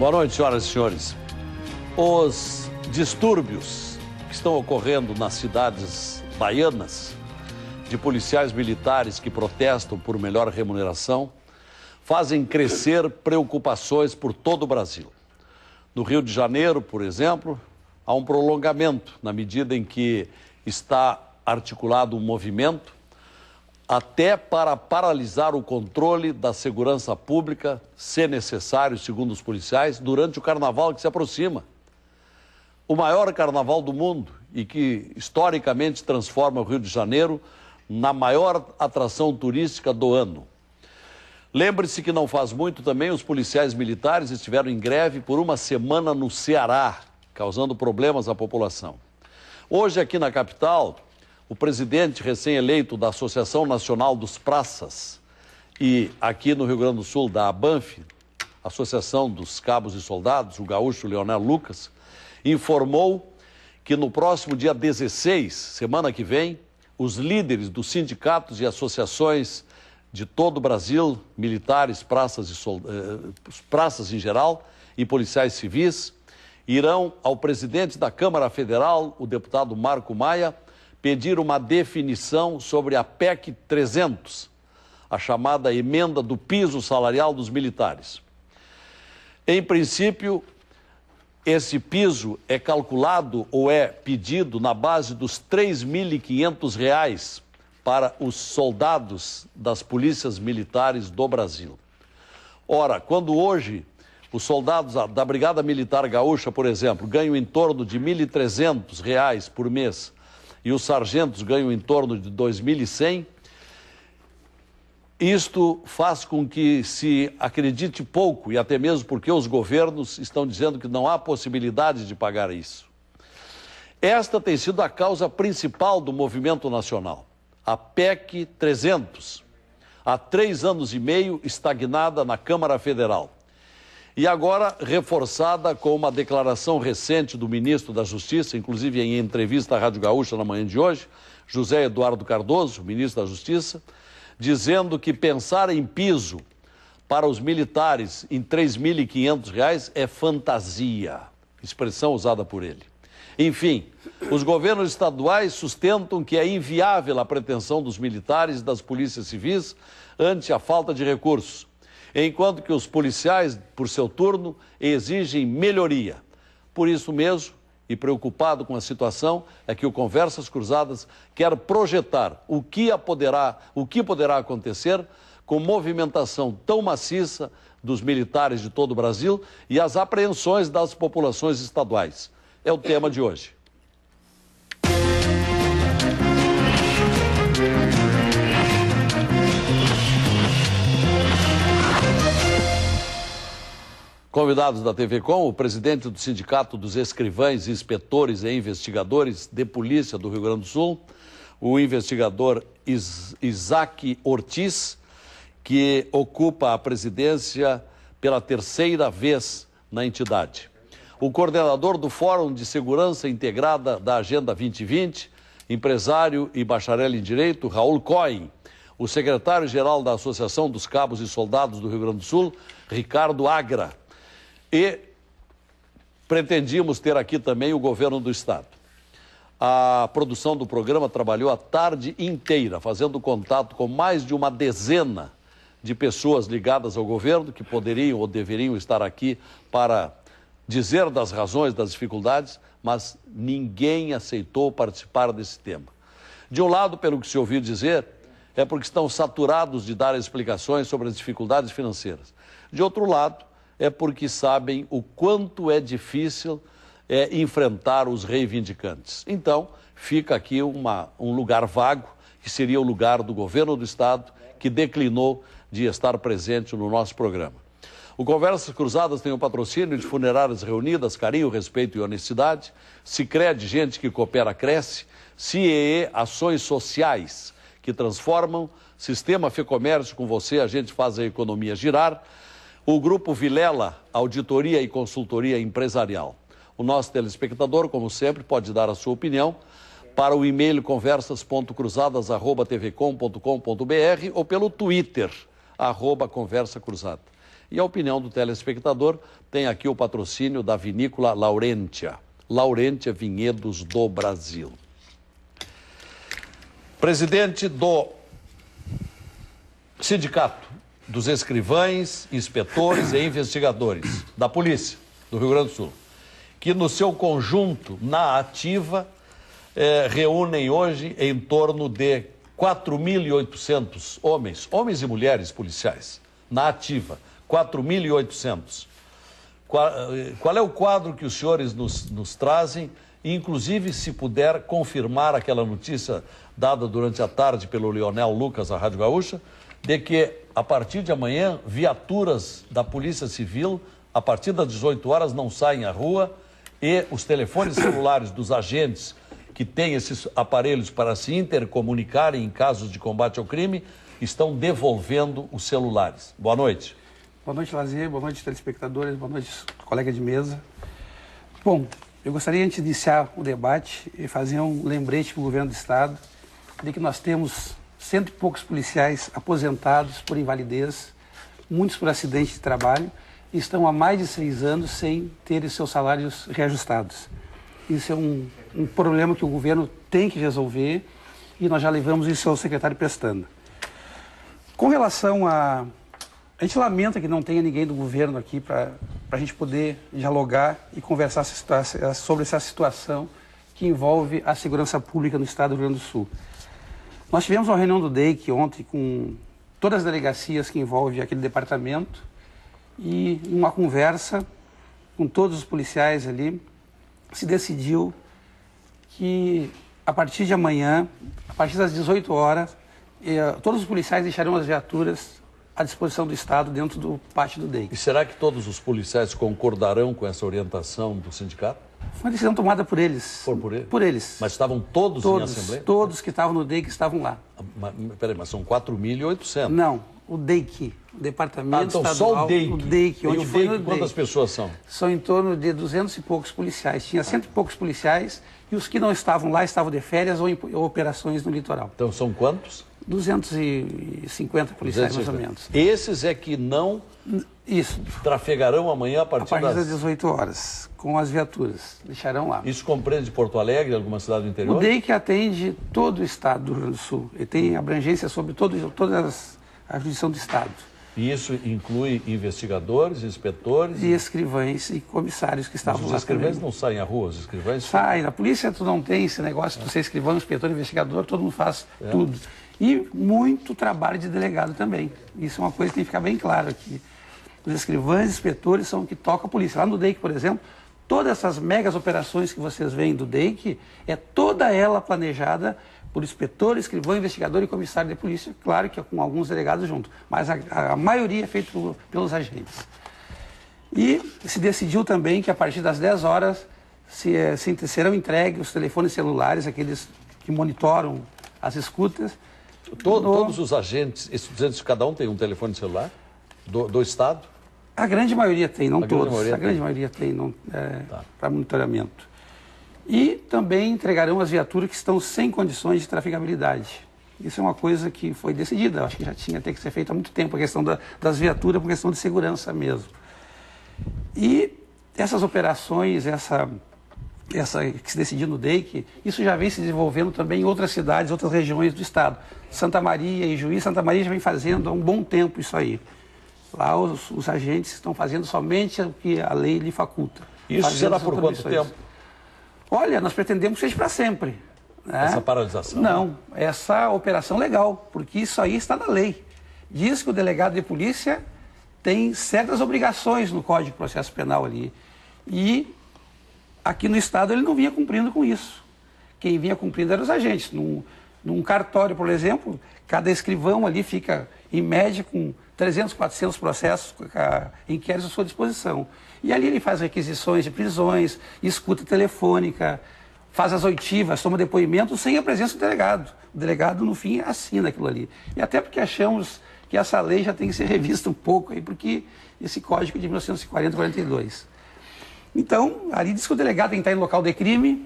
Boa noite, senhoras e senhores. Os distúrbios que estão ocorrendo nas cidades baianas, de policiais militares que protestam por melhor remuneração, fazem crescer preocupações por todo o Brasil. No Rio de Janeiro, por exemplo, há um prolongamento, na medida em que está articulado um movimento até para paralisar o controle da segurança pública, se necessário, segundo os policiais, durante o carnaval que se aproxima. O maior carnaval do mundo e que, historicamente, transforma o Rio de Janeiro na maior atração turística do ano. Lembre-se que não faz muito também os policiais militares estiveram em greve por uma semana no Ceará, causando problemas à população. Hoje, aqui na capital, o presidente recém-eleito da Associação Nacional dos Praças e aqui no Rio Grande do Sul da ABANF, Associação dos Cabos e Soldados, o gaúcho Leonel Lucas, informou que no próximo dia 16, semana que vem, os líderes dos sindicatos e associações de todo o Brasil, militares, praças em geral e policiais civis, irão ao presidente da Câmara Federal, o deputado Marco Maia, pedir uma definição sobre a PEC 300, a chamada emenda do piso salarial dos militares. Em princípio, esse piso é calculado ou é pedido na base dos R$ 3.500 para os soldados das polícias militares do Brasil. Ora, quando hoje os soldados da Brigada Militar Gaúcha, por exemplo, ganham em torno de R$ 1.300 por mês e os sargentos ganham em torno de R$ 2.100, isto faz com que se acredite pouco, e até mesmo porque os governos estão dizendo que não há possibilidade de pagar isso. Esta tem sido a causa principal do movimento nacional. A PEC 300, há 3 anos e meio estagnada na Câmara Federal. E agora reforçada com uma declaração recente do ministro da Justiça, inclusive em entrevista à Rádio Gaúcha na manhã de hoje, José Eduardo Cardoso, ministro da Justiça, dizendo que pensar em piso para os militares em R$ 3.500 é fantasia, expressão usada por ele. Enfim, os governos estaduais sustentam que é inviável a pretensão dos militares e das polícias civis ante a falta de recursos, enquanto que os policiais, por seu turno, exigem melhoria. Por isso mesmo, e preocupado com a situação, é que o Conversas Cruzadas quer projetar o que poderá acontecer com movimentação tão maciça dos militares de todo o Brasil e as apreensões das populações estaduais. É o tema de hoje. Convidados da TV Com, o presidente do Sindicato dos Escrivães, Inspetores e Investigadores de Polícia do Rio Grande do Sul, o investigador Isaac Ortiz, que ocupa a presidência pela 3ª vez na entidade. O coordenador do Fórum de Segurança Integrada da Agenda 2020, empresário e bacharel em Direito, Raul Cohen, o secretário-geral da Associação dos Cabos e Soldados do Rio Grande do Sul, Ricardo Agra, e pretendíamos ter aqui também o governo do estado. A produção do programa trabalhou a tarde inteira, fazendo contato com mais de uma dezena de pessoas ligadas ao governo, que poderiam ou deveriam estar aqui para dizer das razões das dificuldades, mas ninguém aceitou participar desse tema. De um lado, pelo que se ouviu dizer, é porque estão saturados de dar explicações sobre as dificuldades financeiras. De outro lado, é porque sabem o quanto é difícil enfrentar os reivindicantes. Então, fica aqui um lugar vago, que seria o lugar do governo do estado, que declinou de estar presente no nosso programa. O Conversas Cruzadas tem o patrocínio de Funerárias Reunidas, Carinho, Respeito e Honestidade, Sicredi, Gente que Coopera Cresce, CIEE, Ações Sociais que Transformam, Sistema Fecomércio, com você a gente faz a economia girar, o Grupo Vilela, Auditoria e Consultoria Empresarial. O nosso telespectador, como sempre, pode dar a sua opinião para o e-mail conversas.cruzadas@tvcom.com.br ou pelo Twitter, @Conversa Cruzada. E a opinião do telespectador tem aqui o patrocínio da vinícola Laurentia. Laurentia Vinhedos do Brasil. Presidente do Sindicato dos Escrivães, Inspetores e Investigadores da Polícia do Rio Grande do Sul, que no seu conjunto, na ativa, reúnem hoje em torno de 4.800 homens e mulheres policiais, na ativa, 4.800. Qual é o quadro que os senhores nos trazem, inclusive se puder confirmar aquela notícia dada durante a tarde pelo Leonel Lucas à Rádio Gaúcha, de que a partir de amanhã, viaturas da Polícia Civil, a partir das 18 horas, não saem à rua e os telefones celulares dos agentes que têm esses aparelhos para se intercomunicarem em casos de combate ao crime, estão devolvendo os celulares. Boa noite. Boa noite, Lazier. Boa noite, telespectadores. Boa noite, colega de mesa. Bom, eu gostaria, antes de iniciar o debate, de fazer um lembrete para o governo do Estado de que nós temos 100 e poucos policiais aposentados por invalidez, muitos por acidente de trabalho, e estão há mais de 6 anos sem terem seus salários reajustados. Isso é um problema que o governo tem que resolver e nós já levamos isso ao secretário Pestana. Com relação a gente lamenta que não tenha ninguém do governo aqui para a gente poder dialogar e conversar sobre essa situação que envolve a segurança pública no estado do Rio Grande do Sul. Nós tivemos uma reunião do DEIC ontem com todas as delegacias que envolvem aquele departamento e em uma conversa com todos os policiais ali, se decidiu que a partir de amanhã, a partir das 18 horas, todos os policiais deixarão as viaturas à disposição do Estado dentro do pátio do DEIC. E será que todos os policiais concordarão com essa orientação do sindicato? Foi uma decisão tomada por eles. Por eles? Mas estavam todos em assembleia? Todos que estavam no DEIC estavam lá. Mas são 4.800. Não, o DEIC, o Departamento então Estadual. Só o DEIC. O DEIC, onde e o foi DEIC, quantas pessoas são? São em torno de 200 e poucos policiais. Tinha 100 e poucos policiais e os que não estavam lá estavam de férias ou em operações no litoral. Então são quantos? 250 policiais, 250. Mais ou menos. Esses é que não trafegarão amanhã a partir das 18 horas, com as viaturas. Deixarão lá. Isso compreende Porto Alegre, alguma cidade do interior? O DEIC atende todo o estado do Rio Grande do Sul. Ele tem abrangência sobre toda a jurisdição do estado. E isso inclui investigadores, inspetores? E escrivães e comissários que estavam lá. Os escrivães também. Não saem à rua? Os escrivães saem. Na polícia tu não tem esse negócio de ser escrivão, inspetor, investigador, todo mundo faz tudo. E muito trabalho de delegado também. Isso é uma coisa que tem que ficar bem claro aqui. Os escrivães e inspetores são que tocam a polícia. Lá no DEIC, por exemplo, todas essas megas operações que vocês veem do DEIC, é toda ela planejada por inspetor, escrivão, investigador e comissário de polícia, claro que com alguns delegados junto, mas a maioria é feita pelos agentes. E se decidiu também que a partir das 10 horas serão entregues os telefones celulares, aqueles que monitoram as escutas. Todos os agentes, esses 200, cada um tem um telefone celular do Estado? A grande maioria tem, não todos. A grande maioria tem para monitoramento. E também entregarão as viaturas que estão sem condições de trafegabilidade. Isso é uma coisa que foi decidida, acho que já tinha que ser feito há muito tempo, a questão das viaturas, por questão de segurança mesmo. E essas operações, essa que se decidiu no DEIC, isso já vem se desenvolvendo também em outras cidades, outras regiões do estado. Santa Maria e Juiz, Santa Maria já vem fazendo há um bom tempo isso aí. Lá os agentes estão fazendo somente o que a lei lhe faculta. Isso será por quanto tempo? Olha, nós pretendemos que seja para sempre. Né? Essa paralisação? Não, essa operação legal, porque isso aí está na lei. Diz que o delegado de polícia tem certas obrigações no Código de Processo Penal ali. E aqui no estado ele não vinha cumprindo com isso. Quem vinha cumprindo eram os agentes. Num cartório, por exemplo, cada escrivão ali fica, em média, com 300, 400 processos, inquéritos à sua disposição. E ali ele faz requisições de prisões, escuta telefônica, faz as oitivas, toma depoimento sem a presença do delegado. O delegado, no fim, assina aquilo ali. E até porque achamos que essa lei já tem que ser revista um pouco, aí, porque esse código é de 1940-42. Então, ali diz que o delegado tem que estar em local de crime,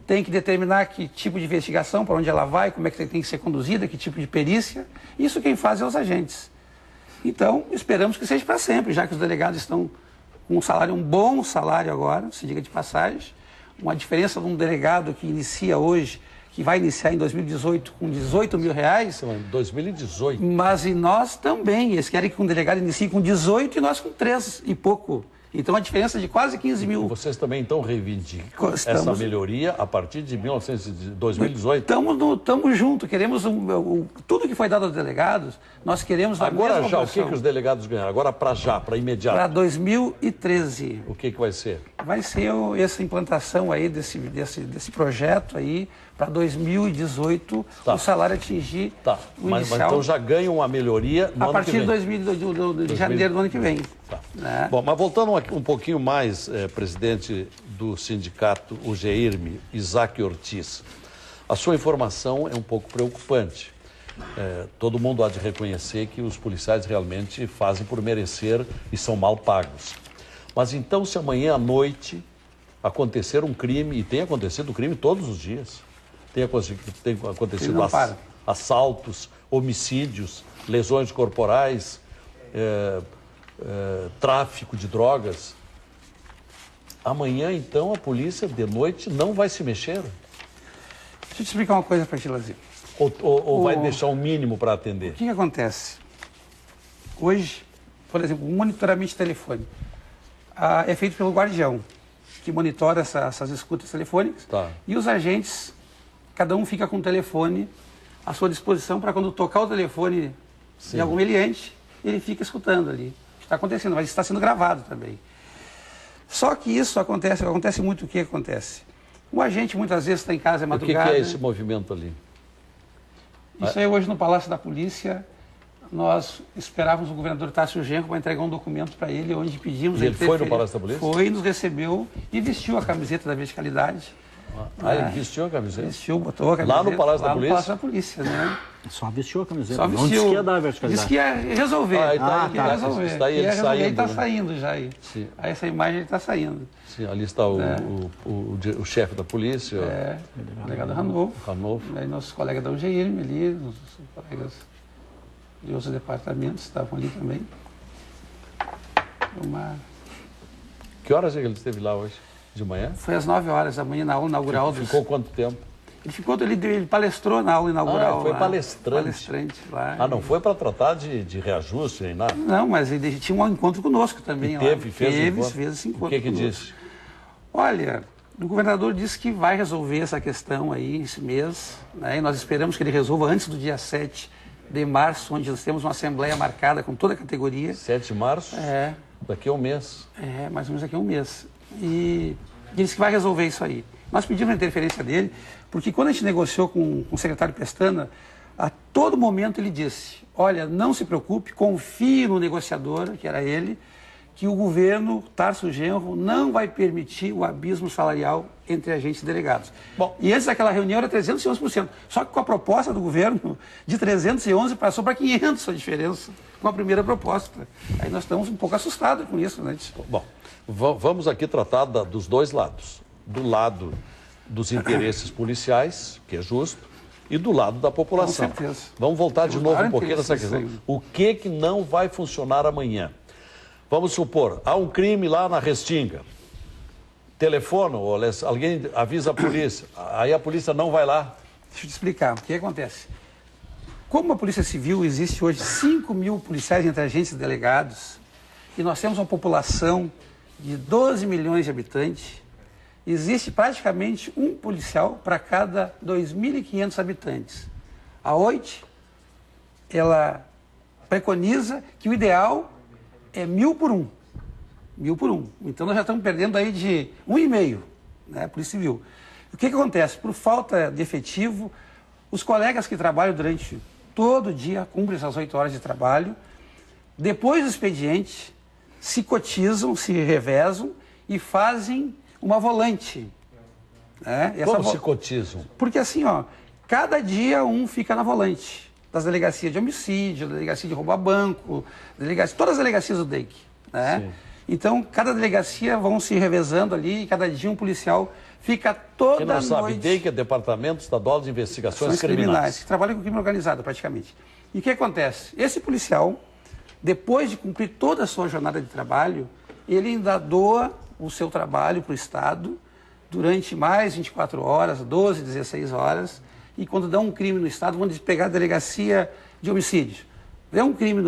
tem que determinar que tipo de investigação, para onde ela vai, como é que tem que ser conduzida, que tipo de perícia. Isso quem faz é os agentes. Então, esperamos que seja para sempre, já que os delegados estão com um bom salário agora, se diga de passagem. Uma diferença de um delegado que inicia hoje, que vai iniciar em 2018 com R$18 mil. Em 2018. Mas e nós também. Eles querem que um delegado inicie com 18 e nós com 3 e pouco. Então a diferença de quase 15 mil. Vocês também então reivindicam essa melhoria a partir de 2018? Estamos juntos, queremos tudo que foi dado aos delegados, nós queremos a agora mesma já, proporção. o que os delegados ganharam? Agora para imediato. Para 2013. O que vai ser? Vai ser essa implantação aí desse projeto aí, para 2018, o salário atingir o mas inicial. então já ganham uma melhoria no a ano partir que vem. de janeiro do ano que vem. Tá. Né? Bom, mas voltando um pouquinho mais, presidente do sindicato UGEIRME, Isaac Ortiz, a sua informação é um pouco preocupante. Todo mundo há de reconhecer que os policiais realmente fazem por merecer e são mal pagos. Mas então, se amanhã à noite acontecer um crime, e tem acontecido crime todos os dias, tem acontecido assaltos, homicídios, lesões corporais, tráfico de drogas. Amanhã, então, a polícia, de noite, não vai se mexer? Deixa eu te explicar uma coisa para ti, Lazinho. Ou vai deixar o mínimo para atender? O que acontece? Hoje, por exemplo, o monitoramento telefônico é feito pelo guardião, que monitora essas escutas telefônicas. Tá. E os agentes, cada um fica com o telefone à sua disposição para quando tocar o telefone de algum meliante, ele fica escutando ali. Está acontecendo, mas está sendo gravado também. Só que isso acontece muito. O que acontece? O agente muitas vezes está em casa, é madrugada. O que é esse movimento ali? Isso aí hoje no Palácio da Polícia, nós esperávamos o governador Tássio Genro para entregar um documento para ele, onde pedimos... E ele foi no Palácio da Polícia? Foi, nos recebeu e vestiu a camiseta da verticalidade. Ele vestiu a camiseta? Vestiu, botou a camiseta. Lá no Palácio da Polícia? No Palácio da Polícia, né? Só vestiu a camiseta. Só vestiu. Não disse que ia dar a verticalidade. Disse que ia resolver. Está aí ele saindo. Ele está saindo já aí. Sim. Aí essa imagem ele está saindo. Sim, ali está o chefe da polícia. O delegado Ranolfo. Aí nossos colegas da UGEIRME ali, os colegas de outros departamentos estavam ali também. Que horas é que ele esteve lá hoje? De manhã? Foi às 9 horas da manhã, na aula inaugural. Ficou quanto tempo? Ele palestrou na aula inaugural. Foi lá, palestrante lá. Não foi para tratar de reajuste nem nada? Não, mas ele tinha um encontro conosco também. Fez esse encontro. O que disse? Olha, o governador disse que vai resolver essa questão aí esse mês, né? E nós esperamos que ele resolva antes do dia 7 de março, onde nós temos uma assembleia marcada com toda a categoria. 7 de março? Daqui a um mês. Mais ou menos daqui a um mês. E ele disse que vai resolver isso aí. Nós pedimos a interferência dele, porque quando a gente negociou com o secretário Pestana, a todo momento ele disse, olha, não se preocupe, confie no negociador, que era ele, que o governo, Tássio Genro, não vai permitir o abismo salarial entre agentes e delegados. Bom, e antes daquela reunião era 311%. Só que com a proposta do governo, de 311 passou para 500 a diferença, com a primeira proposta. Aí nós estamos um pouco assustados com isso, né? Bom, vamos aqui tratar dos dois lados. Do lado dos interesses policiais, que é justo, e do lado da população. Com certeza. Vamos voltar de novo um pouquinho nessa questão. O que não vai funcionar amanhã? Vamos supor, há um crime lá na Restinga. Telefona, ou alguém avisa a polícia, aí a polícia não vai lá. Deixa eu te explicar o que acontece. Como a Polícia Civil existe hoje 5 mil policiais entre agentes e delegados, e nós temos uma população de 12 milhões de habitantes, existe praticamente um policial para cada 2.500 habitantes. A OIT, ela preconiza que o ideal é 1.000 por 1. 1.000 por 1. Então nós já estamos perdendo aí de 1,5, né, Polícia Civil. O que acontece? Por falta de efetivo, os colegas que trabalham durante todo o dia, cumprem essas 8 horas de trabalho, depois do expediente, se cotizam, se revezam e fazem uma volante. Né? Como se cotizam? Porque assim, cada dia um fica na volante. Das delegacias de homicídio, da delegacia de roubo a banco, todas as delegacias do DEIC. Né? Então, cada delegacia vão se revezando ali e cada dia um policial fica toda noite... Quem não sabe, DEIC é Departamento Estadual de Investigações Criminais. Que trabalha com crime organizado, praticamente. E o que acontece? Esse policial, depois de cumprir toda a sua jornada de trabalho, ele ainda doa o seu trabalho para o Estado durante mais 24 horas, 12, 16 horas, e quando dá um crime no Estado, vão pegar a delegacia de homicídio. Deu um crime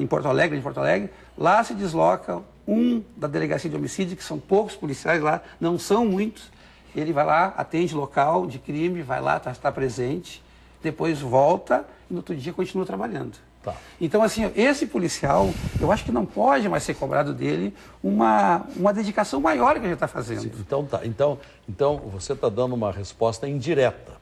em Porto Alegre, lá se desloca um da delegacia de homicídio, que são poucos policiais lá, não são muitos, ele vai lá, atende local de crime, vai lá, está presente, depois volta e no outro dia continua trabalhando. Tá. Então, assim, esse policial, eu acho que não pode mais ser cobrado dele uma dedicação maior que ele está fazendo. Sim, então tá. Então você está dando uma resposta indireta.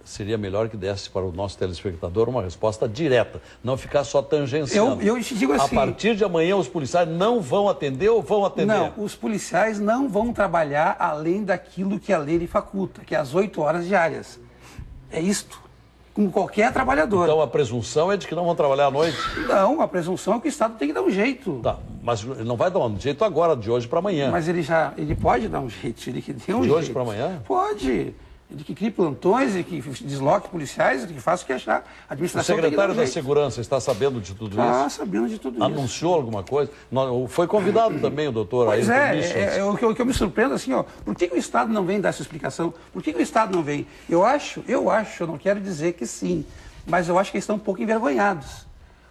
Seria melhor que desse para o nosso telespectador uma resposta direta, não ficar só tangenciando. Eu te digo assim... A partir de amanhã os policiais não vão atender ou vão atender? Não, os policiais não vão trabalhar além daquilo que a lei lhe faculta, que é as 8 horas diárias. É isto. Como qualquer trabalhador. Então a presunção é de que não vão trabalhar à noite? Não, a presunção é que o Estado tem que dar um jeito. Tá, mas ele não vai dar um jeito agora, de hoje para amanhã. Mas ele pode dar um jeito, ele que dê um jeito. De hoje para amanhã? Pode. Ele que crie plantões, ele que desloque policiais, ele que faça o que achar. A O administração secretário tem que dar um da jeito. Segurança está sabendo de tudo isso? Está sabendo de tudo isso. Anunciou alguma coisa? Foi convidado também o doutor Pois Ayrton Michels. o que eu me surpreendo assim, ó, por que o Estado não vem dar essa explicação? Por que o Estado não vem? Eu não quero dizer que sim, mas eu acho que eles estão um pouco envergonhados.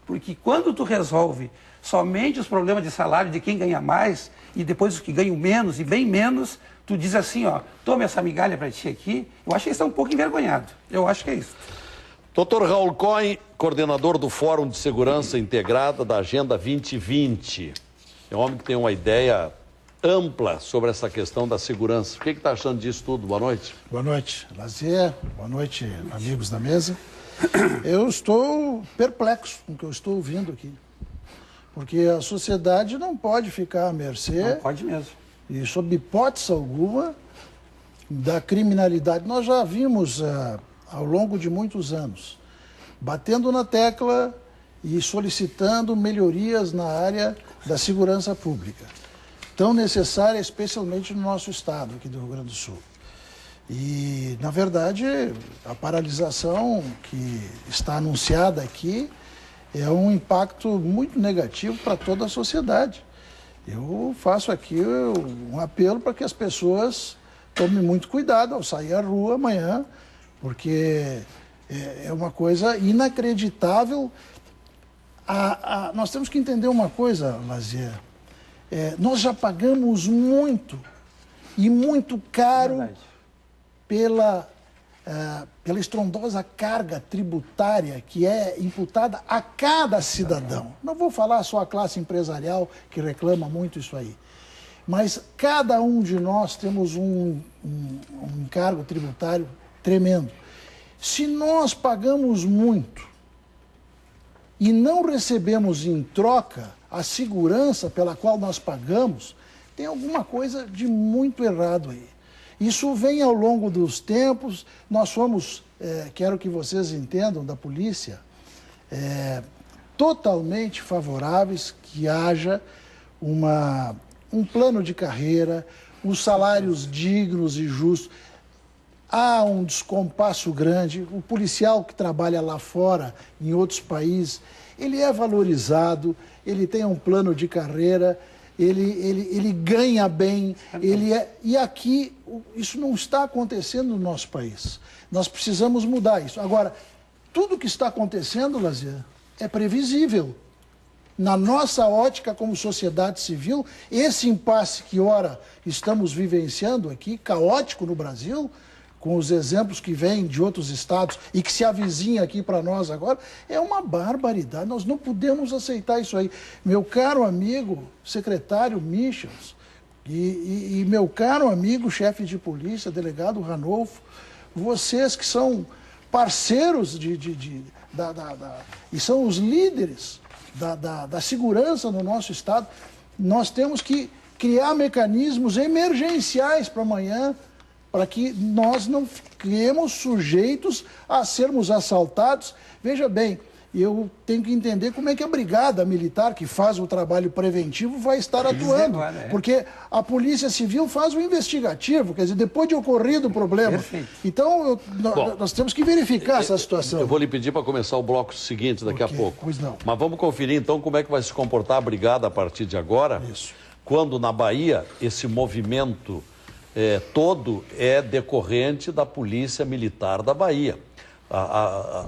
Porque quando tu resolve somente os problemas de salário de quem ganha mais e depois os que ganham menos e bem menos, tu diz assim, ó, toma essa migalha para ti aqui, eu acho que eles estão um pouco envergonhados. Eu acho que é isso. Dr. Raul Cohen, coordenador do Fórum de Segurança Integrada da Agenda 2020. É um homem que tem uma ideia ampla sobre essa questão da segurança. O que está achando disso tudo? Boa noite. Boa noite, Lazier. Boa noite, amigos da mesa. Eu estou perplexo com o que eu estou ouvindo aqui. Porque a sociedade não pode ficar à mercê... Não pode mesmo. E, sob hipótese alguma, da criminalidade. Nós já vimos, ao longo de muitos anos, batendo na tecla e solicitando melhorias na área da segurança pública, tão necessária, especialmente no nosso estado, aqui do Rio Grande do Sul. E, na verdade, a paralisação que está anunciada aqui é um impacto muito negativo para toda a sociedade. Eu faço aqui um apelo para que as pessoas tomem muito cuidado ao sair à rua amanhã, porque é uma coisa inacreditável. Nós temos que entender uma coisa, Lazier. Nós já pagamos muito e muito caro pela estrondosa carga tributária que é imputada a cada cidadão. Não vou falar só a classe empresarial, que reclama muito isso aí. Mas cada um de nós temos um encargo tributário tremendo. Se nós pagamos muito e não recebemos em troca a segurança pela qual nós pagamos, tem alguma coisa de muito errado aí. Isso vem ao longo dos tempos. Nós somos, quero que vocês entendam, da polícia, totalmente favoráveis que haja um plano de carreira, os salários dignos e justos. Há um descompasso grande. O policial que trabalha lá fora, em outros países, ele é valorizado, ele tem um plano de carreira, ele ganha bem, e aqui isso não está acontecendo no nosso país. Nós precisamos mudar isso. Agora, tudo que está acontecendo, Lazier, é previsível. Na nossa ótica como sociedade civil, esse impasse que ora estamos vivenciando aqui, caótico no Brasil, com os exemplos que vêm de outros estados e que se avizinha aqui para nós agora, é uma barbaridade. Nós não podemos aceitar isso aí. Meu caro amigo secretário Michels e meu caro amigo chefe de polícia, delegado Ranolfo, vocês que são parceiros e são os líderes da segurança no nosso estado, nós temos que criar mecanismos emergenciais para amanhã, para que nós não fiquemos sujeitos a sermos assaltados. Veja bem, E eu tenho que entender como é que a brigada militar, que faz o trabalho preventivo, vai estar atuando. Porque a Polícia Civil faz o investigativo, quer dizer, depois de ocorrido o problema. Perfeito. Então, nós temos que verificar essa situação. Eu vou lhe pedir para começar o bloco seguinte daqui a pouco. Pois não. Mas vamos conferir então como é que vai se comportar a brigada a partir de agora. Isso. Quando na Bahia esse movimento todo é decorrente da Polícia Militar da Bahia.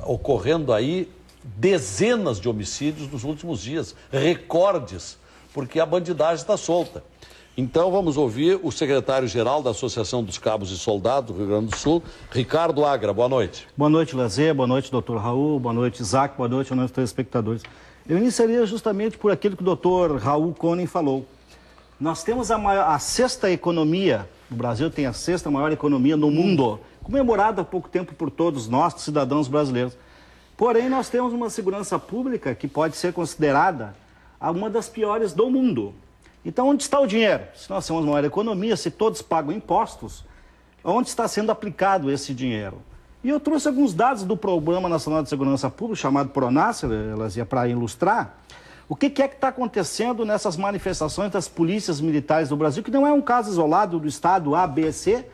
Ocorrendo aí dezenas de homicídios nos últimos dias, recordes, porque a bandidagem está solta. Então vamos ouvir o secretário-geral da Associação dos Cabos e Soldados do Rio Grande do Sul, Ricardo Agra. Boa noite. Boa noite, Lazer. Boa noite, doutor Raul. Boa noite, Isaac. Boa noite aos nossos telespectadores. Eu iniciaria justamente por aquilo que o doutor Raul Konen falou. Nós temos a sexta economia, o Brasil tem a sexta maior economia no mundo, comemorada há pouco tempo por todos nós, cidadãos brasileiros. Porém, nós temos uma segurança pública que pode ser considerada uma das piores do mundo. Então, onde está o dinheiro? Se nós temos uma maior economia, se todos pagam impostos, onde está sendo aplicado esse dinheiro? E eu trouxe alguns dados do Programa Nacional de Segurança Pública, chamado PRONASSE, para ilustrar o que é que está acontecendo nessas manifestações das polícias militares do Brasil, que não é um caso isolado do estado A, B, C,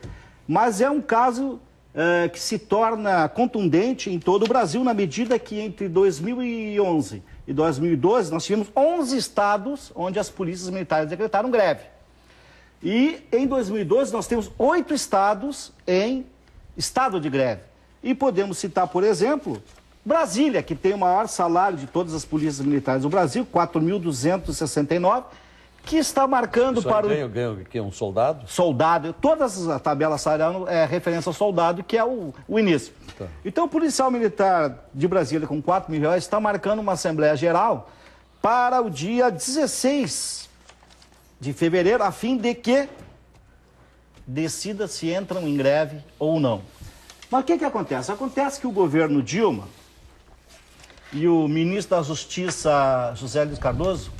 mas é um caso que se torna contundente em todo o Brasil, na medida que entre 2011 e 2012 nós tivemos 11 estados onde as polícias militares decretaram greve. E em 2012 nós temos 8 estados em estado de greve. E podemos citar, por exemplo, Brasília, que tem o maior salário de todas as polícias militares do Brasil, 4.269, que está marcando isso para o... Ganha um soldado? Soldado. Todas as tabelas salariais é referência ao soldado, que é o início. Tá. Então, o policial militar de Brasília, com 4 milhões, está marcando uma Assembleia Geral para o dia 16 de fevereiro, a fim de que decida se entram em greve ou não. Mas o que acontece? Acontece que o governo Dilma e o ministro da Justiça, José Luiz Cardoso,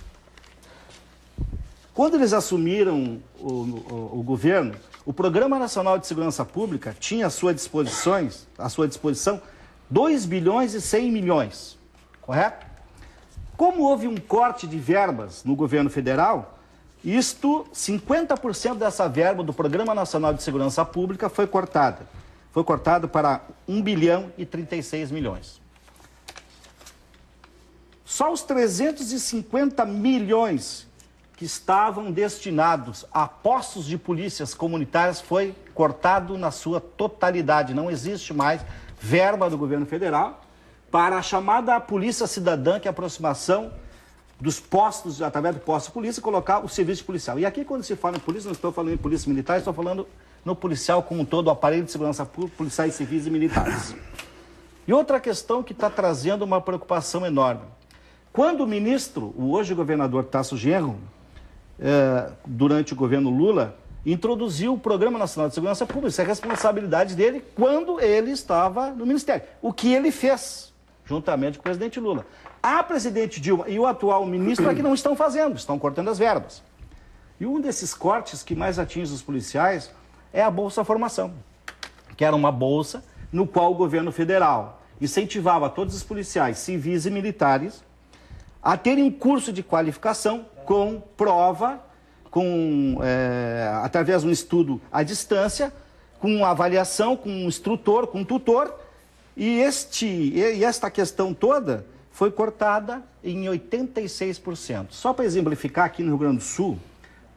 quando eles assumiram o governo, o Programa Nacional de Segurança Pública tinha à sua disposição 2 bilhões e 100 milhões, correto? Como houve um corte de verbas no governo federal, 50% dessa verba do Programa Nacional de Segurança Pública foi cortada. Foi cortado para 1 bilhão e 36 milhões. Só os 350 milhões que estavam destinados a postos de polícias comunitárias foi cortado na sua totalidade. Não existe mais verba do governo federal para a chamada polícia cidadã, que é a aproximação dos postos, através do posto de polícia, colocar o serviço policial. E aqui, quando se fala em polícia, não estou falando em polícia militar, estou falando no policial como um todo, o aparelho de segurança pública, policiais civis e militares. E outra questão que está trazendo uma preocupação enorme. Quando o ministro, o hoje governador Tasso Genro, durante o governo Lula, introduziu o Programa Nacional de Segurança Pública, isso é responsabilidade dele quando ele estava no Ministério. O que ele fez, juntamente com o presidente Lula. A presidente Dilma e o atual ministro é que não estão fazendo, estão cortando as verbas. E um desses cortes que mais atinge os policiais é a Bolsa Formação, que era uma bolsa no qual o governo federal incentivava todos os policiais civis e militares a terem um curso de qualificação com prova, através de um estudo à distância, com avaliação, com um instrutor, com um tutor, e esta questão toda foi cortada em 86%. Só para exemplificar, aqui no Rio Grande do Sul,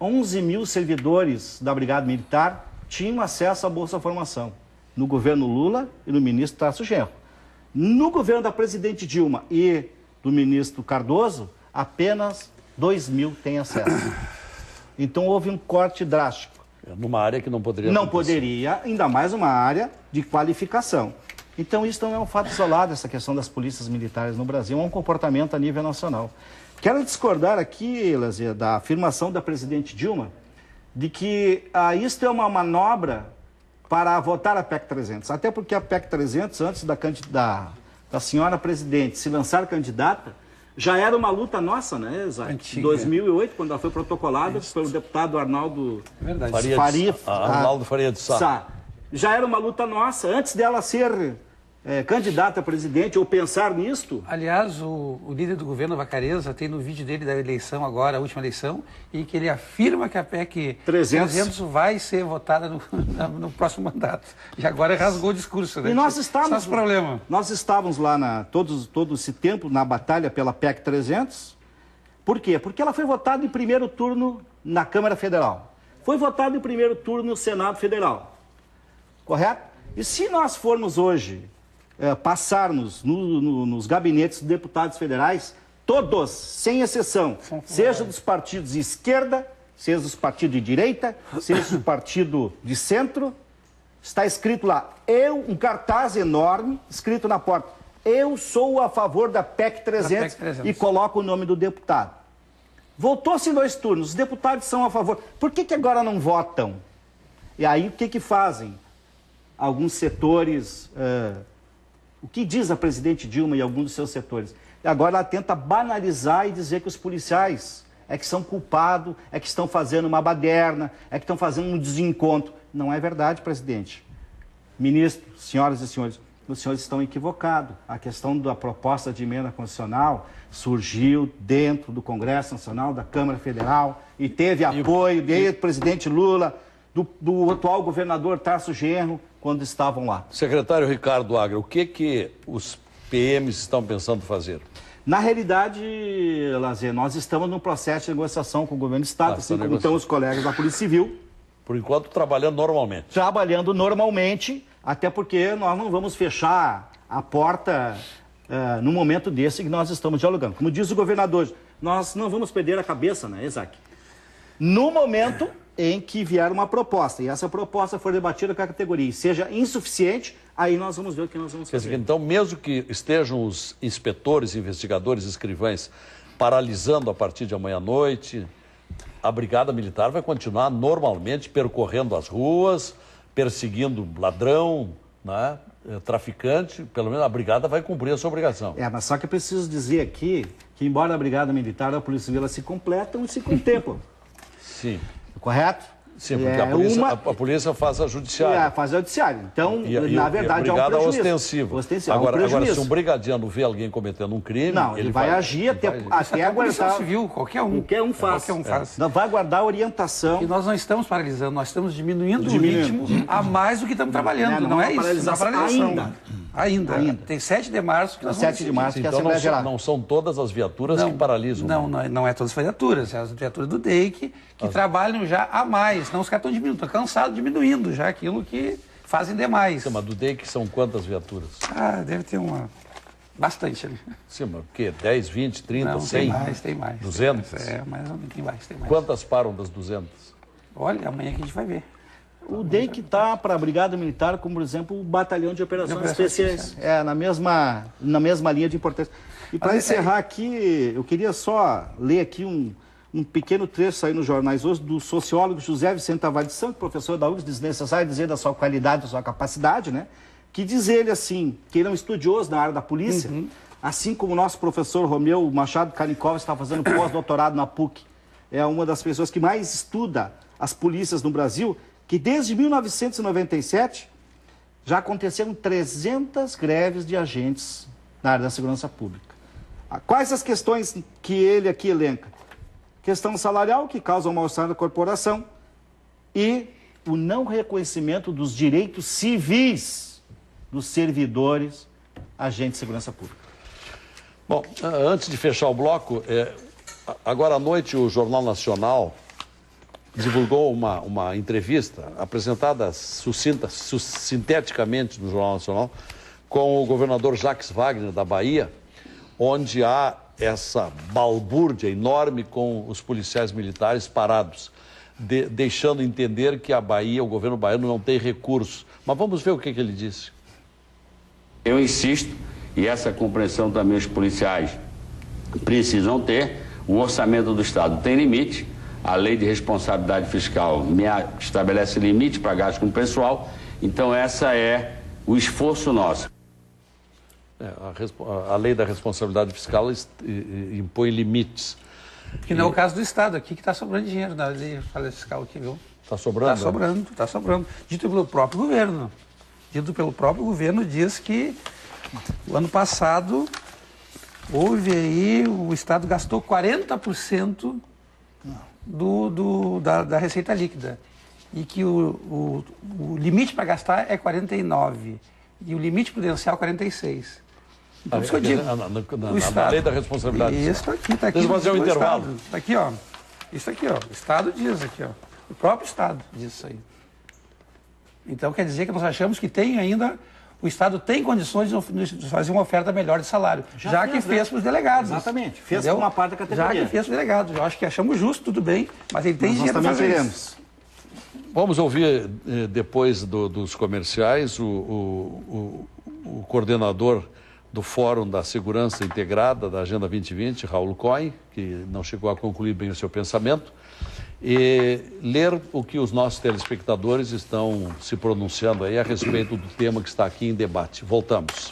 11 mil servidores da Brigada Militar tinham acesso à Bolsa Formação, no governo Lula e no ministro Tasso Genro. No governo da presidente Dilma e do ministro Cardoso, apenas 2 mil têm acesso. Então houve um corte drástico. Numa área que não poderia Não acontecer. poderia, ainda mais uma área de qualificação. Então isso não é um fato isolado, essa questão das polícias militares no Brasil, é um comportamento a nível nacional. Quero discordar aqui, Lazer, da afirmação da presidente Dilma, de que isto é uma manobra para votar a PEC 300. Até porque a PEC 300, antes da senhora presidente se lançar candidata, já era uma luta nossa, né, Isaac? Em 2008, quando ela foi protocolada pelo deputado Arnaldo Arnaldo Faria de Sá. Já era uma luta nossa, antes dela ser candidato a presidente ou pensar nisto? Aliás, o líder do governo, Vacareza, tem no vídeo dele da eleição agora, a última eleição, em que ele afirma que a PEC 300 vai ser votada no próximo mandato. E agora rasgou o discurso, né? E nós estávamos, problema. Nós estávamos lá todo esse tempo na batalha pela PEC 300. Por quê? Porque ela foi votada em primeiro turno na Câmara Federal. Foi votada em primeiro turno no Senado Federal. Correto? E se nós formos hoje passarmos nos gabinetes de deputados federais, todos, sem exceção, seja dos partidos de esquerda, seja dos partidos de direita, seja do partido de centro, está escrito lá, um cartaz enorme, escrito na porta, eu sou a favor da PEC 300, e coloca o nome do deputado. Voltou-se em 2 turnos, os deputados são a favor. Por que agora não votam? E aí o que fazem? Alguns setores... o que diz a presidente Dilma e alguns dos seus setores? E agora ela tenta banalizar e dizer que os policiais é que são culpados, é que estão fazendo uma baderna, é que estão fazendo um desencontro. Não é verdade, presidente. Ministro, senhoras e senhores, os senhores estão equivocados. A questão da proposta de emenda constitucional surgiu dentro do Congresso Nacional, da Câmara Federal, e teve apoio do presidente Lula, do atual governador Tarso Genro, quando estavam lá. Secretário Ricardo Agra, o que os PMs estão pensando fazer? Na realidade, Lazer, nós estamos num processo de negociação com o governo do Estado, assim como estão os colegas da Polícia Civil. Por enquanto, trabalhando normalmente. Trabalhando normalmente, até porque nós não vamos fechar a porta no momento desse que nós estamos dialogando. Como diz o governador, nós não vamos perder a cabeça, né, Isaac? No momento em que vier uma proposta, e essa proposta for debatida com a categoria e seja insuficiente, aí nós vamos ver o que nós vamos fazer. Então, mesmo que estejam os inspetores, investigadores, escrivães paralisando a partir de amanhã à noite, a Brigada Militar vai continuar normalmente percorrendo as ruas, perseguindo ladrão, né, traficante, pelo menos a Brigada vai cumprir a sua obrigação. Mas só que eu preciso dizer aqui que, embora a Brigada Militar e a Polícia Civil se completam e se contemplam. Sim. Correto? Sim, porque a polícia faz a judiciária. Faz a judiciária. Então, na verdade, é um prejuízo. Ostensivo. Agora, se um brigadiano vê alguém cometendo um crime... Não, ele vai agir até aguardar... Civil, qualquer um faz. Qualquer um faz. Não vai aguardar a orientação. E nós não estamos paralisando, nós estamos diminuindo o ritmo a mais do que estamos trabalhando. Não é isso, não é paralisação. Ainda. Tem 7 de março que nós vamos 7 de março que a então Assembleia Geral. Não são todas as viaturas que paralisam. Não é todas as viaturas, é as viaturas do DEIC que trabalham já a mais. Não, os caras estão diminuindo, estão cansados, diminuindo já aquilo que fazem demais. Sim, mas do DEIC são quantas viaturas? Deve ter bastante ali. Sim, mas o quê? 10, 20, 30, 100? Tem mais. 200? Mais ou menos, tem mais. Quantas param das 200? Olha, amanhã que a gente vai ver. O DEIC está para a Brigada Militar, como, por exemplo, o Batalhão de Operações Especiais. Na mesma linha de importância. E para encerrar aqui, eu queria só ler aqui um pequeno trecho aí nos jornais hoje do sociólogo José Vicente Tavares de Santos, professor da UFRGS, desnecessário dizer da sua qualidade, da sua capacidade, né? Que diz ele assim, que ele é um estudioso na área da polícia, assim como o nosso professor Romeu Machado Kanikov está fazendo pós-doutorado na PUC. É uma das pessoas que mais estuda as polícias no Brasil, que desde 1997 já aconteceram 300 greves de agentes na área da segurança pública. Quais as questões que ele aqui elenca? Questão salarial, que causa um mal-estar na corporação, e o não reconhecimento dos direitos civis dos servidores, agentes de segurança pública. Bom, antes de fechar o bloco, agora à noite o Jornal Nacional divulgou uma entrevista apresentada sinteticamente no Jornal Nacional com o governador Jacques Wagner da Bahia, onde há essa balbúrdia enorme com os policiais militares parados, deixando entender que a Bahia, o governo baiano não tem recursos. Mas vamos ver o que ele disse. Eu insisto, e essa compreensão também os policiais precisam ter, o orçamento do Estado tem limite. A lei de responsabilidade fiscal estabelece limite para gasto com o pessoal, então essa é o esforço nosso. A lei da responsabilidade fiscal impõe limites. Que não é o caso do Estado aqui, que está sobrando dinheiro na lei fiscal aqui, viu? Está sobrando? Está sobrando. Dito pelo próprio governo. dito pelo próprio governo, diz que o ano passado houve aí, o Estado gastou 40% da receita líquida. E que o limite para gastar é 49%. E o limite prudencial 46%. Então, isso que eu digo. Na lei da responsabilidade. Isso aqui, está aqui. Deixa eu fazer um intervalo. Está aqui, ó. Isso aqui, ó. O Estado diz aqui, ó. O próprio Estado diz isso aí. Então, quer dizer que nós achamos que tem ainda... O Estado tem condições de fazer uma oferta melhor de salário, já que fez para os delegados. Exatamente, fez com uma parte da categoria. Já que fez para os delegados. Eu acho que achamos justo, tudo bem, mas ele tem dinheiro para fazer isso. Vamos ouvir, depois dos comerciais, o coordenador do Fórum da Segurança Integrada da Agenda 2020, Raul Cohen, que não chegou a concluir bem o seu pensamento, e ler o que os nossos telespectadores estão se pronunciando aí a respeito do tema que está aqui em debate. Voltamos.